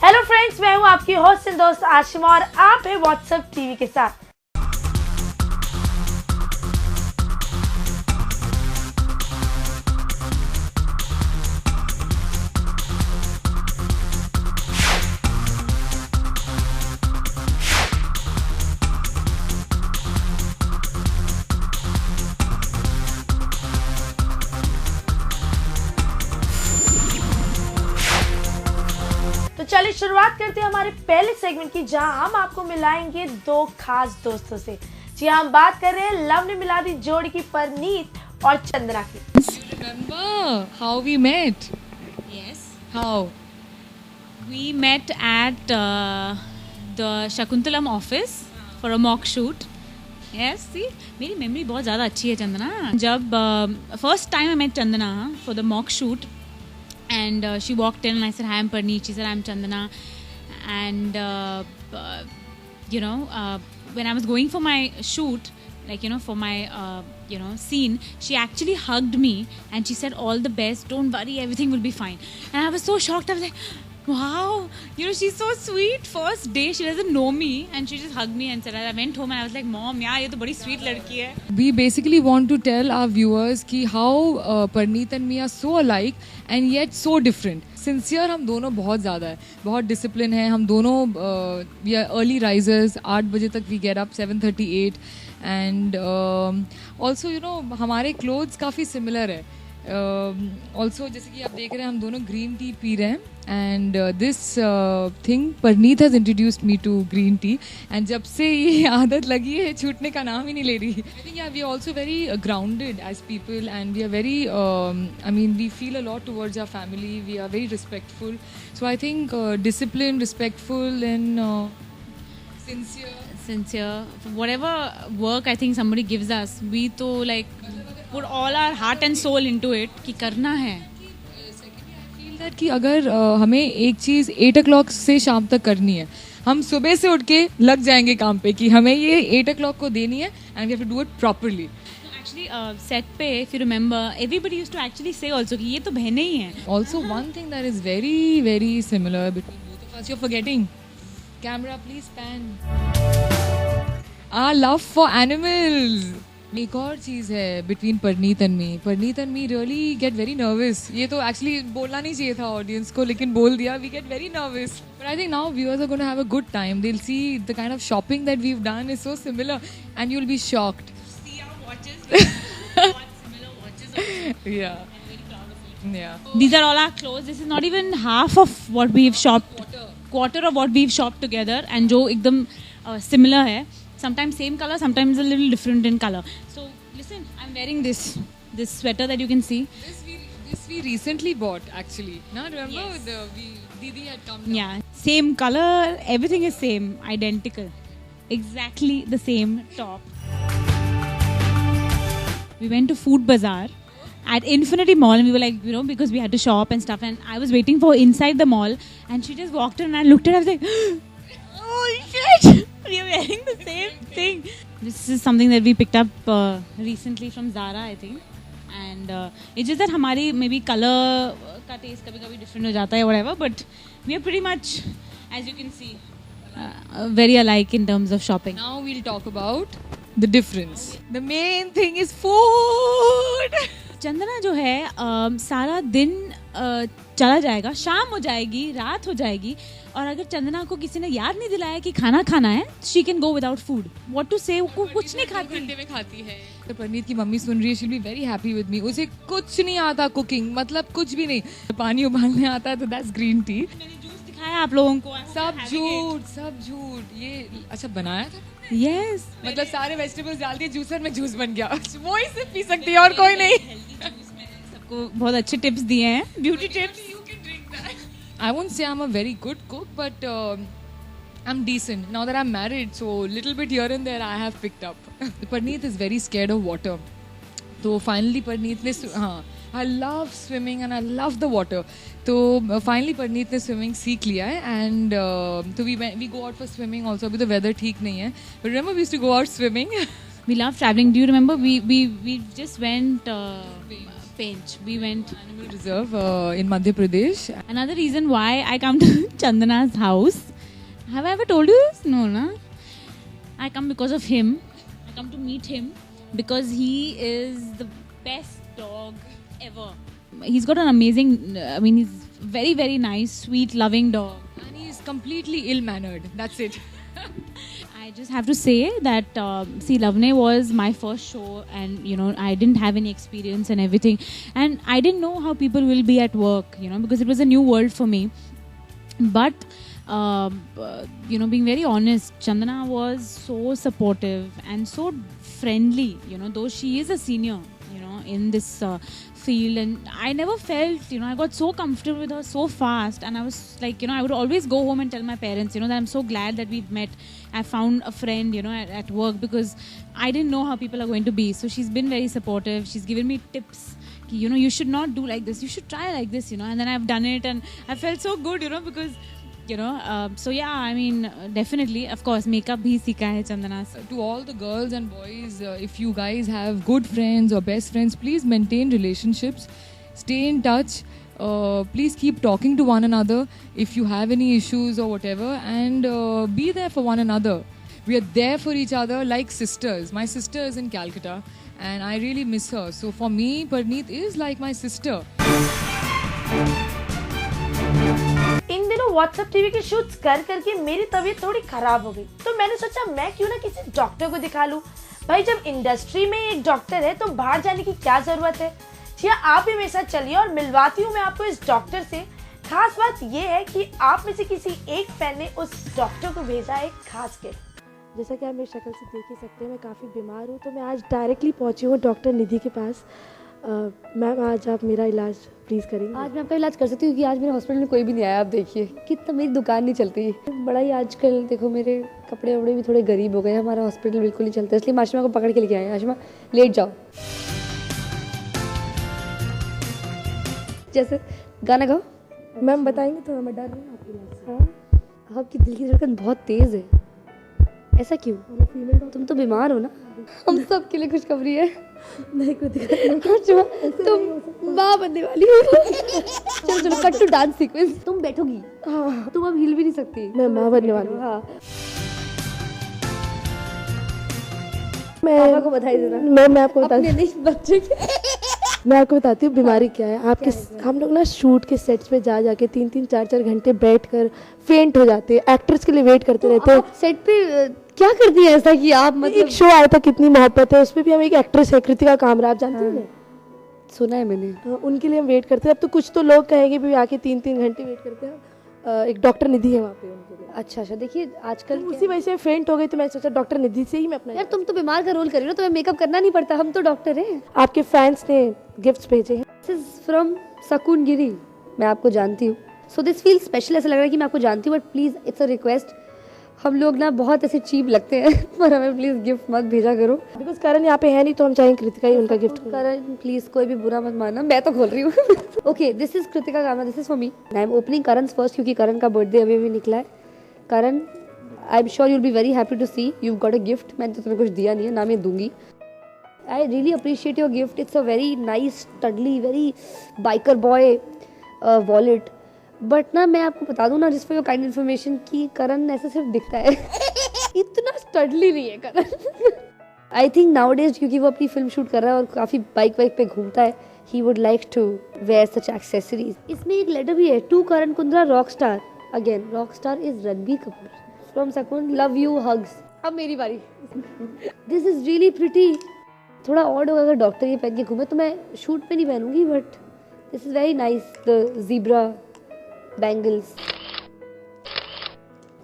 Hello friends, मैं हूँ आपकी होस्ट एंड दोस्त आशिमा और आप है व्हाट्सएप टीवी के साथ। तो चलिए शुरुआत करते हैं हमारे पहले सेगमेंट की, जहां हम आपको मिलाएंगे दो खास दोस्तों से। जी हम बात कर रहे हैं लव ने मिला दी जोड़ी की परनीत और चंदना की। Remember how we met? Yes. How? We met at the Shakuntalam office for a mock shoot. Yes, see, मेरी memory बहुत ज़्यादा अच्छी है चंदना। जब first time I met Chandana for the mock shoot, and she walked in and I said, "Hi, I'm Parneet." She said, "I'm Chandana." And when I was going for my shoot, for my scene, she actually hugged me and she said, "All the best. Don't worry, everything will be fine." And I was so shocked. I was like, wow, she's so sweet. First day, she doesn't know me and she just hugged me and said, I went home and I was like, Mom, yeah, ये तो बड़ी sweet लड़की है. We basically want to tell our viewers कि how Parneet and me are so alike and yet so different. Sincere हम दोनों बहुत ज़्यादा है, बहुत discipline है हम दोनों. We are early risers. 8 बजे तक we get up, 7:38, and also हमारे clothes काफ़ी similar है. Also जैसे कि आप देख रहे हैं हम दोनों green tea पी रहे हैं. And this thing, Parneet has introduced me to green tea. And जब से ये आदत लगी है छूटने का नाम ही नहीं ले रही. I think we are also very grounded as people, and we are very, we feel a lot towards our family. We are very respectful. So I think disciplined, respectful, and Sincere. Whatever work I think somebody gives us, we to put all our heart and soul into it कि करना है. That कि अगर हमें एक चीज़ 8 o'clock से शाम तक करनी है, हम सुबह से उठ के लग जाएंगे काम पे कि हमें ये 8 o'clock को देनी है and we have to do it properly. Actually, set पे, if you remember, everybody used to actually say also कि ये तो बहनें ही हैं. Also, one thing that is very, very similar between both of us, you're forgetting. Camera, please pan. Our love for animals. एक और चीज़ है between Parneet and me. Parneet and me really get very nervous. ये तो actually बोलना नहीं चाहिए था audience को, लेकिन बोल दिया. We get very nervous. But I think now viewers are going to have a good time. They'll see the kind of shopping that we've done is so similar, and you'll be shocked. See our watches. We got similar watches also. Yeah. I'm very proud of it. Yeah. These are all our clothes. This is not even half of what we've shopped. Quarter of what we've shopped together, and जो एकदम similar है. Sometimes same color, sometimes a little different in color. So listen, I'm wearing this sweater that you can see. This we recently bought actually. Now remember Yes. Didi had come down. Yeah, same color, everything is same, identical, exactly the same top. We went to Food Bazaar at Infinity Mall, and we were like, because we had to shop and stuff, and I was waiting for inside the mall, and she just walked in and I looked at her, I was like, oh shit! We are wearing the same thing. This is something that we picked up recently from Zara, I think. And it's just that हमारी maybe color का taste कभी-कभी different हो जाता है, whatever. But we are pretty much, as you can see, very alike in terms of shopping. Now we'll talk about the difference. The main thing is food. Chandana जो है सारा दिन चला जाएगा, शाम हो जाएगी, रात हो जाएगी, और अगर चंदना को किसी ने याद नहीं दिलाया कि खाना खाना है, she can go without food. What to say? वो कुछ नहीं खाती. घंटे में खाती है. तो परनीत की मम्मी सुन रही है, she'll be very happy with me. उसे कुछ नहीं आता कुकिंग, मतलब कुछ भी नहीं. पानी उबालने आता है तो that's green tea. मैंने जूस दिखाया आप लोगों को. सब झूठ. ये अच्छा बनाया था. Yes. मतलब सारे वेजिटेबल्स डाल दिए जूसर में, जूस बन गया. वो ही सिर्फ पी सकती है और कोई नहीं. सबको बहुत अच्छे टिप्स दिए हैं, beauty tips. I won't say I'm a very good cook, but I'm decent. Now that I'm married, so little bit here and there I have picked up. Parneet is very scared of water. So finally Parneet ने I love swimming and I love the water. तो finally Parneet ने swimming सीख लिया है, and so we go out for swimming also. अभी तो weather ठीक नहीं है. But remember we used to go out swimming. We love traveling. Do you remember we just went Pench. We went. Animal Reserve in Madhya Pradesh. Another reason why I come to Chandana's house. Have I ever told you this? No, na. I come because of him. I come to meet him because he is the best dog ever. He's got an amazing. He's very, very nice, sweet, loving dog. And he's completely ill-mannered. That's it. I just have to say that Lavne was my first show, and I didn't have any experience and everything, and I didn't know how people will be at work, because it was a new world for me. But being very honest, Chandana was so supportive and so friendly, though she is a senior, in this field, and I never felt, I got so comfortable with her so fast, and I was like, I would always go home and tell my parents, that I'm so glad that we've met. I found a friend, at work, because I didn't know how people are going to be. So she's been very supportive. She's given me tips. You should not do like this. You should try like this, and then I've done it, and I felt so good, because so yeah, definitely, of course, makeup bhi sikha hai Chandana se. To all the girls and boys, if you guys have good friends or best friends, please maintain relationships, stay in touch, please keep talking to one another if you have any issues or whatever, and be there for one another. We are there for each other like sisters. My sister is in Calcutta and I really miss her. So for me, Parneet is like my sister. इन दिनों WhatsApp TV के shoots कर करके मेरी तबीयत थोड़ी खराब हो गई, तो मैंने सोचा मैं क्यों ना किसी डॉक्टर को दिखा लूं। भाई जब इंडस्ट्री में एक डॉक्टर है तो बाहर जाने की क्या जरूरत है। जी आप भी मेरे साथ चलिए और मिलवाती हूँ मैं आपको इस डॉक्टर से। खास बात ये है कि आप में से किसी एक फैन ने उस डॉक्टर को भेजा एक खास गिफ्ट। जैसा कि आप मेरी शक्ल से देख ही सकते हैं, मैं काफ़ी बीमार हूँ, तो मैं आज डायरेक्टली पहुँची हूँ डॉक्टर निधि के पास। मैम आज आप मेरा इलाज प्लीज़ करेंगे। आज मैं आपका इलाज कर सकती हूँ क्योंकि आज मेरे हॉस्पिटल में कोई भी नहीं आया। आप देखिए कितना मेरी दुकान नहीं चलती, बड़ा ही आजकल देखो मेरे कपड़े वपड़े भी थोड़े गरीब हो गए, हमारा हॉस्पिटल बिल्कुल नहीं चलता, इसलिए माशिमा को पकड़ के लेके आए। माशिमा लेट जाओ, जैसे गाना गाओ। मैम बताएंगे तो मैं डर रही हूँ आपके इलाज। हाँ आपकी दिल की धड़कन बहुत तेज़ है, ऐसा क्यों? तुम तो बीमार हो ना। हम सब के लिए खुशखबरी है। नहीं तुम माँ बनने वाली हो। चलो चलो कट टू डांस सीक्वेंस। तुम बैठोगी, हाँ तुम अब हिल भी नहीं सकती। मैं माँ बनने वाली हूँ। हाँ मैं को बधाई देना। मैं आपको बता अपने नहीं बच्चे के। मैं आपको बताती हूँ बीमारी क्या है। आपके हम लोग ना शूट के सेट्स पे जा जाके 3-3 4-4 घंटे बैठकर फेंट हो जाते हैं। एक्टर्स के लिए वेट करते रहते हैं। सेट पे क्या करती है ऐसा कि आप मतलब एक शो आया था कितनी मोहब्बत है, उसमें भी हम एक एक्ट्रेस है कृतिका कामरा, आप जानते हैं? सुना है मैंने। उनके लिए हम वेट करते हैं। अब तो कुछ तो लोग कहेंगे भी आके 3-3 घंटे वेट करते हैं। एक डॉक्टर निधि है वहाँ पे उनके लिए। अच्छा देखिए आजकल उसी वजह से फेंट हो गई, तो मैं सोचा डॉक्टर निधि से ही मैं अपना। यार तुम तो बीमार का रोल कर रही हो, तुम्हें मेकअप करना नहीं पड़ता, हम तो डॉक्टर हैं। आपके फैंस ने गिफ्ट्स भेजे हैं। दिस इज फ्रॉम सकून गिरी, मैं आपको जानती हूँ, सो दिस फील स्पेशल। ऐसा लग रहा है कि मैं आपको जानती हूँ, but please it's a request, हम लोग ना बहुत ऐसे चीप लगते हैं पर हमें प्लीज गिफ्ट मत भेजा करो। बिकॉज करण यहाँ पे है नहीं, तो हम चाहेंगे कृतिका ही उनका गिफ्ट करें। करण प्लीज कोई भी बुरा मत मानना, मैं तो खोल रही हूँ। Okay this is Kritika Kamra, this is for me. I am opening Karan first क्योंकि करण का बर्थडे अभी भी निकला है। Karan I am sure you will be very happy to see you got a gift. मैंने तो तुम्हें कुछ दिया नहीं है, ना मैं दूंगी। I really appreciate your gift, it's a very nice steadily very biker boy wallet. But ना मैं आपको बता दूं ना, जिस फॉर योर काइंड इन्फॉर्मेशन, की करण ऐसे सिर्फ दिखता है इतना स्टडली नहीं है Karan. I think now days क्योंकि वो अपनी फिल्म शूट कर रहा है और काफ़ी बाइक वाइक पे घूमता है, he would like to wear such accessories. इसमें एक लेटर भी है, to Karan Kundra rock star. Again rock star is Ranbir Kapoor from Sukoon, love you hugs. अब मेरी बारी। This is really pretty. थोड़ा ऑड होगा अगर डॉक्टर ये पहन के घूमे, तो मैं शूट पे नहीं पहनूंगी, but this is very nice, the zebra bangles.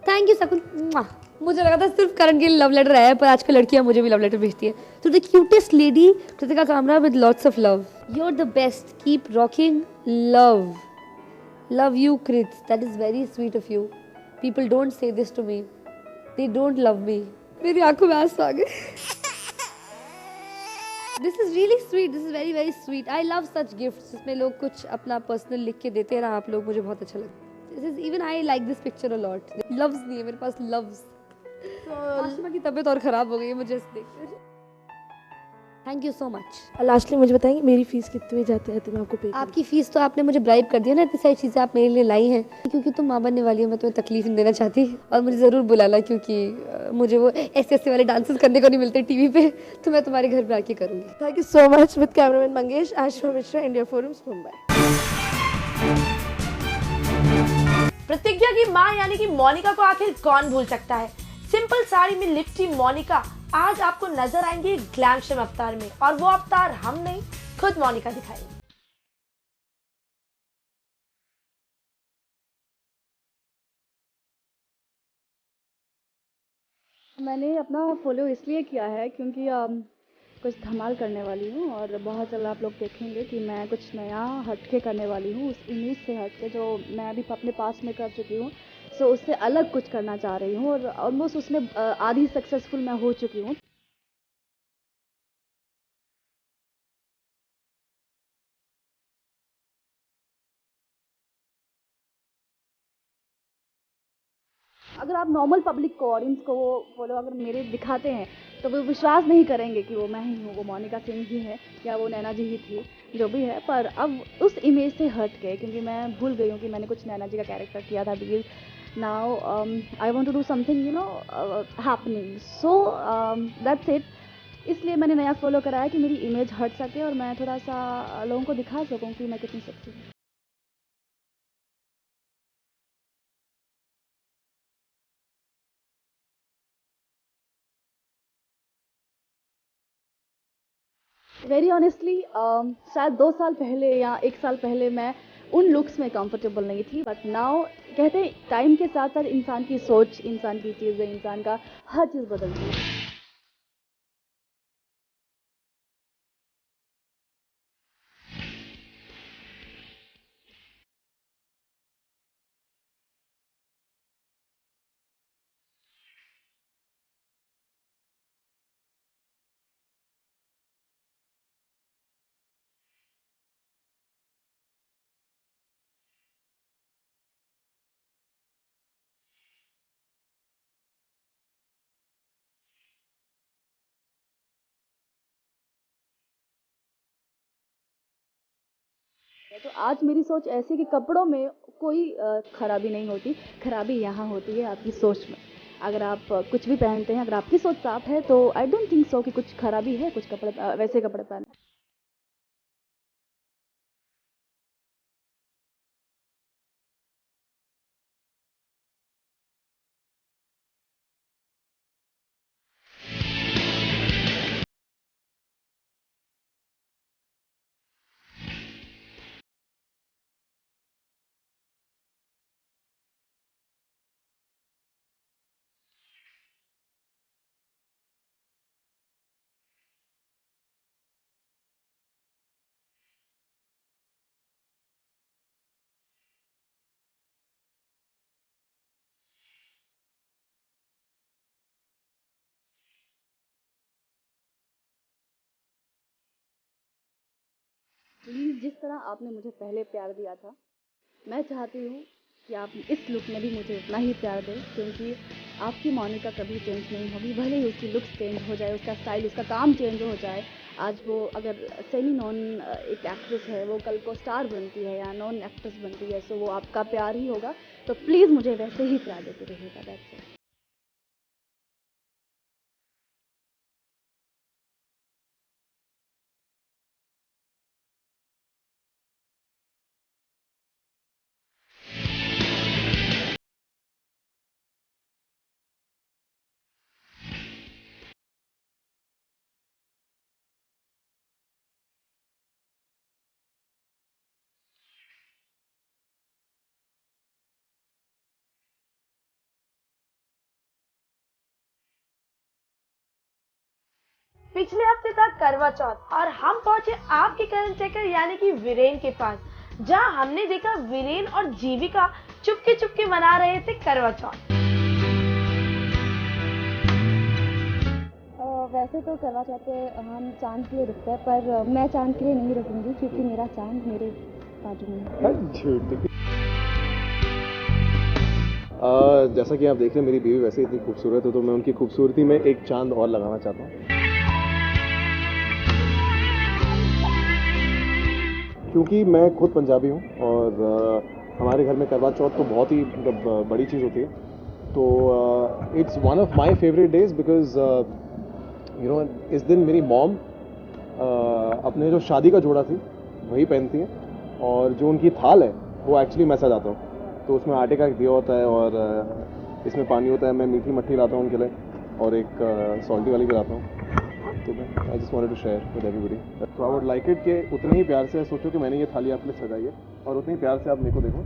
Thank you Sakoon. मुझे लगा था सिर्फ करण के लिए लव लेटर आया है, पर आजकल लड़कियां मुझे भी लव लेटर भेजती है। तो the cutest lady Kritika Kamra with lots of love. You are the best, keep rocking, love love you Krit. That is very sweet of you. People don't say this to me, they don't love me. मेरी आंखों में आंसू आ गए। This is really sweet, this is very very sweet. I love such gifts जिसमें लोग कुछ अपना पर्सनल लिख के देते हैं ना आप लोग, मुझे बहुत अच्छा लगता है। This is even I like this picture a lot. Loves नहीं है मेरे पास, लव्स। आशिमा की तबीयत और खराब हो गई है मुझे ऐसे देखकर। तो आशिमा, तुम बेटोगी? हाँ तुम अब हिल भी नहीं सकती। मैं माँ बनने वाली हूँ। मैं तो खोल रही हूँ। Thank you so much. Lastly मुझे बताएंगे मेरी फीस कितनी जाती है तो मैं आपको पे आपकी फीस तो आपने मुझे ब्राइब कर दिया ना, इतनी सारी चीज़ें आप मेरे लिए लाई हैं, क्योंकि तुम माँ बनने वाली हो, मैं तुम्हें तकलीफ नहीं देना चाहती। और मुझे ज़रूर बुलाना, क्योंकि मुझे वो ऐसे ऐसे वाले डांसेस करने को नहीं मिलते टीवी पे, तो मैं तुम्हारे घर पे आके करूँगी। Thank you so much. With cameraman Mangesh, Ashua Mishra, India Forums, Mumbai. Pratigya की मां यानी कि मोनिका को आखिर कौन भूल सकता है। सिंपल साड़ी में लिपटी मोनिका आज आपको नजर आएंगी ग्लैमशम अवतार में, और वो अवतार हम नहीं, खुद मोनिका दिखाएगी। मैंने अपना फॉलो इसलिए किया है क्योंकि कुछ धमाल करने वाली हूँ, और बहुत जल्द आप लोग देखेंगे कि मैं कुछ नया हटके करने वाली हूँ, उस इमेज से हटके जो मैं अभी अपने पास में कर चुकी हूँ। सो उससे अलग कुछ करना चाह रही हूँ, और ऑलमोस्ट उसमें आधी सक्सेसफुल मैं हो चुकी हूँ। अगर आप नॉर्मल पब्लिक को, ऑडियंस को वो फॉलो अगर मेरे दिखाते हैं तो वो विश्वास नहीं करेंगे कि वो मैं ही हूँ, वो मोनिका सिंह ही है या वो नैना जी ही थी, जो भी है। पर अब उस इमेज से हट के, क्योंकि मैं भूल गई हूँ कि मैंने कुछ नैना जी का कैरेक्टर किया था, because now I want to do something happening, so that's it. इसलिए मैंने नया फॉलो कराया कि मेरी इमेज हट सके और मैं थोड़ा सा लोगों को दिखा सकूँ कि मैं कितनी सेक्सी हूँ। वेरी ऑनेस्टली शायद 2 साल पहले या 1 साल पहले मैं उन लुक्स में कंफर्टेबल नहीं थी, बट नाउ कहते हैं टाइम के साथ साथ इंसान की सोच, इंसान की चीज़ें, इंसान का हर चीज़ बदलती है। तो आज मेरी सोच ऐसी कि कपड़ों में कोई खराबी नहीं होती, खराबी यहाँ होती है आपकी सोच में। अगर आप कुछ भी पहनते हैं, अगर आपकी सोच साफ है तो आई डोंट थिंक सो कि कुछ खराबी है कुछ कपड़े वैसे कपड़े पहनने। प्लीज़, जिस तरह आपने मुझे पहले प्यार दिया था, मैं चाहती हूँ कि आप इस लुक में भी मुझे उतना ही प्यार दें, क्योंकि आपकी मोनिका कभी चेंज नहीं होगी, भले ही उसकी लुक्स चेंज हो जाए, उसका स्टाइल, उसका काम चेंज हो जाए। आज वो अगर सेमी नॉन एक एक्ट्रेस है, वो कल को स्टार बनती है या नॉन एक्ट्रेस बनती है, सो वो आपका प्यार ही होगा। तो प्लीज़ मुझे वैसे ही प्यार देते रहिएगा। That's it. पिछले हफ्ते था करवा चौथ और हम पहुंचे आपके करण चेकर यानी कि वीरेन के पास, जहां हमने देखा वीरेन और जीविका चुपके चुपके मना रहे थे करवा चौथ। वैसे तो करवा चौथ पे हम चांद के लिए रुकते हैं, पर मैं चांद के लिए नहीं रुकूंगी, क्योंकि मेरा चांद मेरे बाजू में है। जैसा कि आप देख रहे हैं, मेरी बीवी वैसे इतनी खूबसूरत है, तो मैं उनकी खूबसूरती में एक चांद और लगाना चाहता हूँ। क्योंकि मैं खुद पंजाबी हूँ और हमारे घर में करवा चौथ तो बहुत ही मतलब बड़ी चीज़ होती है, तो it's one of my favourite days because you know इस दिन मेरी मॉम अपने जो शादी का जोड़ा थी वही पहनती हैं, और जो उनकी थाल है वो एक्चुअली मैं सजाता हूँ। तो उसमें आटे का एक दिया होता है और इसमें पानी होता है। मैं मीठी मट्ठी लाता हूँ उनके लिए और एक सॉल्टी वाली भी लाता हूँ। तो मैं I just wanted to share with everybody. तो आई वुड लाइक इट कि उतने ही प्यार से सोचो कि मैंने ये थाली आपके लिए सजाई है और उतने ही प्यार से आप मेरे को देखो।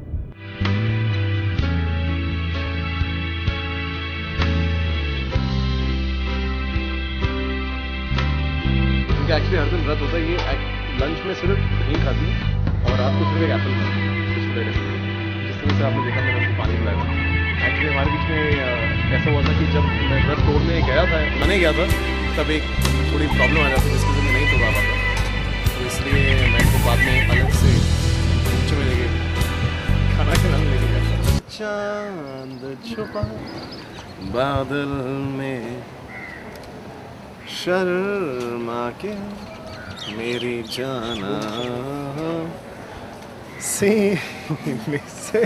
एक्चुअली हर दिन व्रत होता है, ये लंच में सिर्फ नहीं खाती और रात को सिर्फ एक एप्पल खाती है। जिस तरह से आपने देखा मैंने उसको पानी पिलाया था। एक्चुअली हमारे बीच में ऐसा हुआ था कि जब मैं व्रत तोड़ने गया था तब एक थोड़ी प्रॉब्लम आ जाती जिसकी वजह से मैं नहीं तोड़ा पाता, तो इसलिए मैं इनको बाद में अलग से नीचे में लेके खाना खिलाने लेके गया। चांद छुपा बादल में शर्मा के मेरी जाना सीने से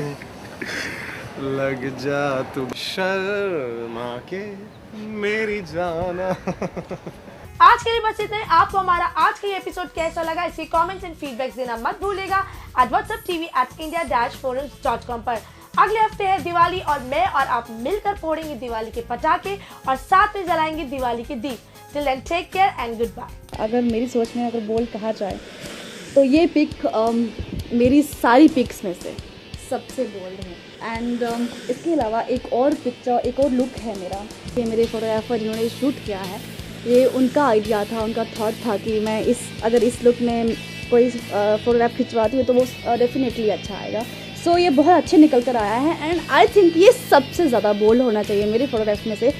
लग जा तू शर्मा के मेरी जाना। आज के लिए बस इतना ही। आपको हमारा आज का ये एपिसोड कैसा लगा इसके कमेंट्स एंड फीडबैक्स देना मत भूलिएगा whatsapptv@india-forums.com पर। अगले हफ्ते है दिवाली और मैं और आप मिलकर फोड़ेंगे दिवाली के पटाखे और साथ में जलाएंगे दिवाली के दीप। Till then take care and goodbye. अगर मेरी सोच में अगर बोल्ड कहा जाए तो ये पिक मेरी सारी पिक्स में से सबसे बोल्ड है। एंड इसके अलावा एक और पिक्चर, एक और लुक है मेरा, ये मेरे फोटोग्राफर जिन्होंने शूट किया है, ये उनका आइडिया था, उनका थॉट था कि मैं अगर इस लुक में कोई फोटोग्राफ खिंचवाती हूँ तो वो डेफिनेटली अच्छा आएगा। सो ये बहुत अच्छे निकल कर आया है एंड आई थिंक ये सबसे ज़्यादा बोल्ड होना चाहिए मेरे फोटोग्राफ में से।